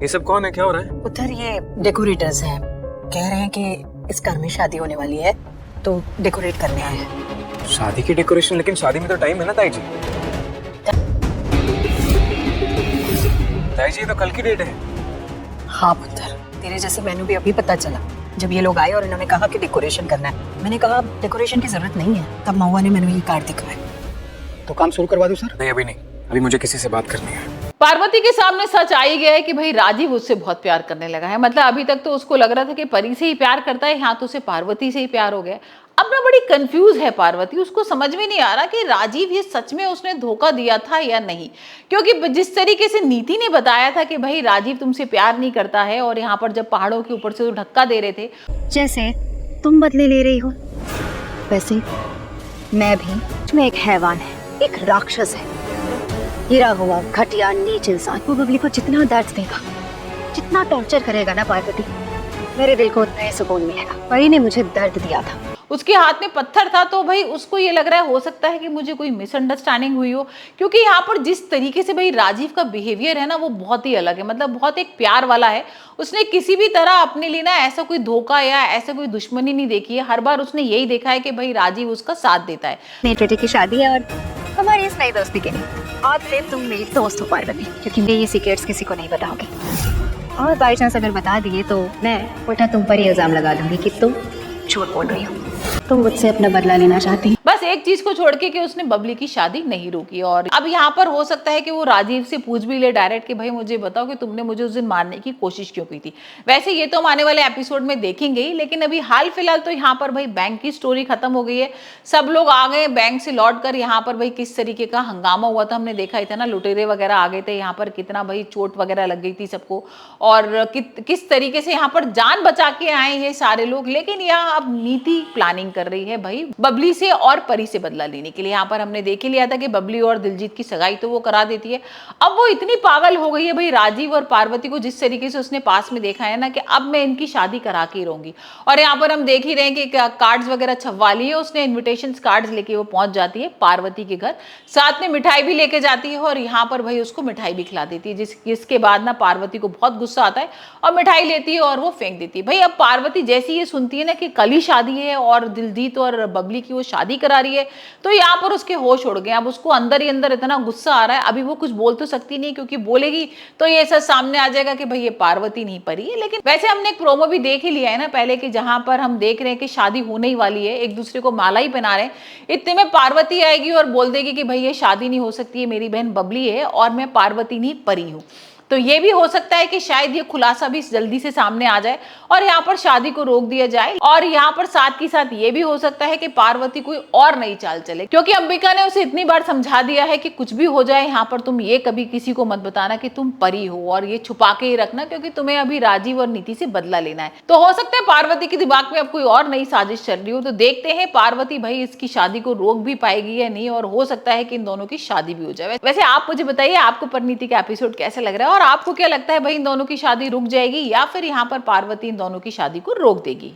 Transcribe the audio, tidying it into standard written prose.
ये सब कौन है, क्या हो रहा है? उधर ये डेकोरेटर्स हैं, कह रहे हैं कि इस घर में शादी होने वाली है तो डेकोरेट करने आए हैं। शादी की डेकोरेशन? लेकिन शादी में तो टाइम है ना ताई जी। ताई जी, ये तो कल की डेट है। हाँ पुत्र, तेरे जैसे मैंने भी अभी पता चला जब ये लोग आए और इन्होंने कहा कि डेकोरेशन करना है। मैंने कहा डेकोरेशन की जरूरत नहीं है, तब महुआ ने मैंने ये कार्ड दिखवाया। तो काम शुरू करवा दूं सर? नहीं, अभी नहीं, अभी मुझे किसी से बात करनी है। पार्वती के सामने सच आ ही गया है कि भाई राजीव उससे बहुत प्यार करने लगा है। मतलब अभी तक तो उसको लग रहा था कि परी से ही प्यार करता है, यहाँ तो उसे पार्वती से ही प्यार हो गया। अब ना बड़ी कंफ्यूज है पार्वती, उसको समझ में नहीं आ रहा कि राजीव ये सच में उसने धोखा दिया था या नहीं। क्योंकि जिस तरीके से नीति ने बताया था कि भाई राजीव तुमसे प्यार नहीं करता है, और यहाँ पर जब पहाड़ों के ऊपर से तो धक्का दे रहे थे, जैसे तुम बदले ले रही हो वैसे मैं भी, तुम्हें एक हैवान है, एक राक्षस है, गिरा हुआ घटिया नीच इंसान। वो बबली को जितना दर्द देगा, जितना टॉर्चर करेगा ना पार्वती, मेरे दिल को उतना ही सुकून मिलेगा। परी ने मुझे दर्द दिया था, उसके हाथ में पत्थर था, तो भाई उसको ये लग रहा है हो सकता है कि मुझे कोई मिसअंडरस्टैंडिंग हुई हो। क्योंकि यहाँ पर जिस तरीके से भाई राजीव का बिहेवियर है ना, वो बहुत ही अलग है, मतलब बहुत एक प्यार वाला है। उसने किसी भी तरह अपने लिए ना ऐसा कोई धोखा या ऐसा कोई दुश्मनी नहीं देखी है। हर बार उसने यही देखा है कि भाई राजीव उसका साथ देता है। मेरी बेटे की शादी है और हमारी इस नई दोस्ती के लिए आज से तुम मेरी दोस्त हो पार्वती, क्योंकि मैं ये सीक्रेट्स किसी को नहीं बताओगे। और बाई चांस अगर बता दिए तो मैं उल्टा तुम पर ही इल्जाम लगा दूंगी कि तुम झूठ बोल रही हो, तुम मुझसे अपना बदला लेना चाहती हो। बस एक चीज को छोड़ के कि उसने बबली की शादी नहीं रोकी। और अब यहाँ पर हो सकता है कि वो राजीव से पूछ भी ले डायरेक्ट कि भाई मुझे बताओ कि तुमने मुझे उस दिन मारने की कोशिश क्यों की थी। वैसे ये तो हम आने वाले एपिसोड में देखेंगे ही, लेकिन अभी हाल फिलहाल तो यहाँ पर भाई बैंक की स्टोरी खत्म हो गई है। सब लोग आ गए बैंक से लौट कर। यहाँ पर भाई किस तरीके का हंगामा हुआ था हमने देखा ही था ना, लुटेरे वगैरह आ गए थे यहाँ पर, कितना भाई चोट वगैरह लग गई थी सबको, और किस तरीके से यहाँ पर जान बचा के आए ये सारे लोग। लेकिन यहाँ अब नीति प्लानिंग कर रही है भाई बबली से और परी से बदला लेने के लिए। यहाँ पर हमने देख ही लिया था कि बबली और दिलजीत की सगाई तो वो करा देती है। अब वो इतनी पागल हो गई है भाई राजीव और पार्वती को जिस तरीके से उसने पास में देखा है ना, कि अब मैं इनकी शादी करा के रहूंगी। और यहाँ पर हम देख ही रहे हैं कि कार्ड्स वगैरह छपवा लिए उसने, इन्विटेशन कार्ड्स लेके वो पहुंच जाती है पार्वती के घर, साथ में मिठाई भी लेके जाती है, और यहाँ पर भाई उसको मिठाई भी खिला देती है। जिसके बाद ना पार्वती को बहुत गुस्सा आता है और मिठाई लेती है और वो फेंक देती है। भाई अब पार्वती जैसी ये सुनती है ना कि कल ही शादी है और दिलजीत और बबली की वो शादी करा रही है, तो यहाँ पर उसके होश उड़ गए। अब उसको अंदर ही अंदर इतना गुस्सा आ रहा है। अभी वो कुछ बोल तो सकती नहीं, क्योंकि बोलेगी तो ये सब सामने आ जाएगा कि भाई ये पार्वती नहीं परी है। लेकिन वैसे हमने एक प्रोमो भी देख ही लिया है ना पहले, कि जहां पर हम देख रहे हैं कि शादी होने ही वाली है, एक दूसरे को माला ही पहना रहे हैं। इतने में पार्वती आएगी और बोल देगी कि भाई ये शादी नहीं हो सकती है, मेरी बहन बबली है और मैं पार्वती नहीं परी हूँ। तो ये भी हो सकता है कि शायद ये खुलासा भी जल्दी से सामने आ जाए और यहाँ पर शादी को रोक दिया जाए। और यहाँ पर साथ ही साथ ये भी हो सकता है कि पार्वती कोई और नई चाल चले, क्योंकि अंबिका ने उसे इतनी बार समझा दिया है कि कुछ भी हो जाए यहाँ पर तुम ये कभी किसी को मत बताना कि तुम परी हो, और ये छुपा के ही रखना, क्योंकि तुम्हें अभी राजीव और नीति से बदला लेना है। तो हो सकता है पार्वती के दिमाग में अब कोई और नई साजिश चल रही हो। तो देखते हैं पार्वती भाई इसकी शादी को रोक भी पाएगी या नहीं, और हो सकता है कि इन दोनों की शादी भी हो जाए। वैसे आप मुझे बताइए आपको परिणीति का एपिसोड कैसा लग रहा है, और आपको क्या लगता है भाई इन दोनों की शादी रुक जाएगी या फिर यहाँ पर पार्वती इन दोनों की शादी को रोक देगी।